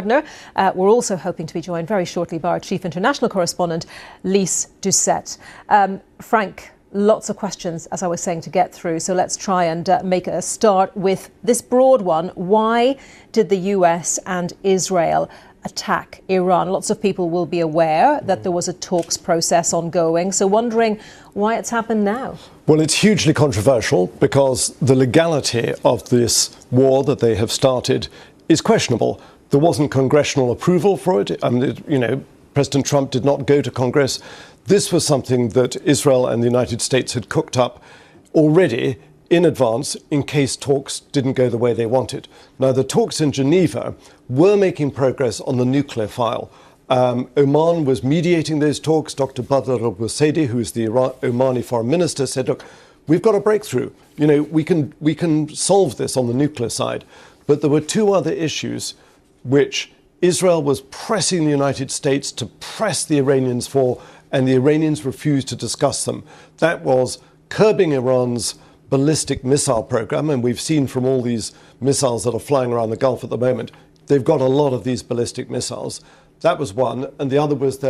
Gardner. We're also hoping to be joined very shortly by our chief international correspondent, Lise Doucette. Frank, lots of questions, as I was saying, to get through. So let's try and make a start with this broad one. Why did the US and Israel attack Iran? Lots of people will be aware that there was a talks process ongoing. So wondering why it's happened now. Well, it's hugely controversial because the legality of this war that they have started is questionable. There wasn't congressional approval for it. President Trump did not go to Congress. This was something that Israel and the United States had cooked up already in advance in case talks didn't go the way they wanted. Now, the talks in Geneva were making progress on the nuclear file. Oman was mediating those talks. Dr. Badr al-Busaidi, who is the Omani foreign minister, said, look, we've got a breakthrough. We can solve this on the nuclear side. But there were two other issues which Israel was pressing the United States to press the Iranians for, and the Iranians refused to discuss them. That was curbing Iran's ballistic missile program, and we've seen from all these missiles that are flying around the Gulf at the moment, they've got a lot of these ballistic missiles. That was one, and the other was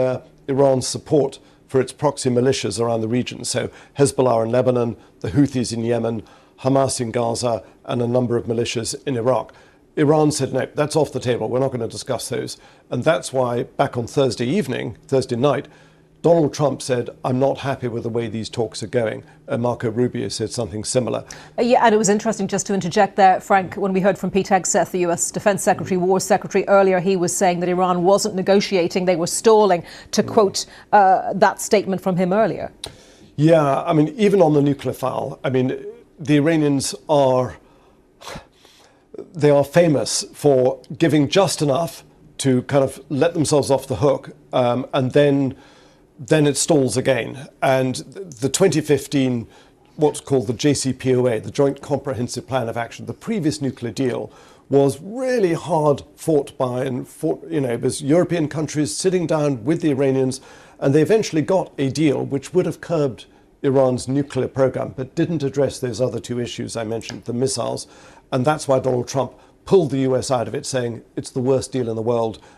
Iran's support for its proxy militias around the region. So Hezbollah in Lebanon, the Houthis in Yemen, Hamas in Gaza, and a number of militias in Iraq. Iran said, no, that's off the table. We're not going to discuss those. And that's why back on Thursday night, Donald Trump said, I'm not happy with the way these talks are going. Marco Rubio said something similar. Yeah, and it was interesting, just to interject there, Frank, when we heard from Pete Hegseth, the US Defense Secretary, War Secretary, earlier, he was saying that Iran wasn't negotiating, they were stalling, to quote that statement from him earlier. Yeah, even on the nuclear file, the Iranians are famous for giving just enough to kind of let themselves off the hook, and then it stalls again. And the 2015, what's called the JCPOA, the Joint Comprehensive Plan of Action, the previous nuclear deal, was really hard fought by, it was European countries sitting down with the Iranians, and they eventually got a deal which would have curbed Iran's nuclear program, but didn't address those other two issues I mentioned, the missiles. And that's why Donald Trump pulled the US out of it, saying it's the worst deal in the world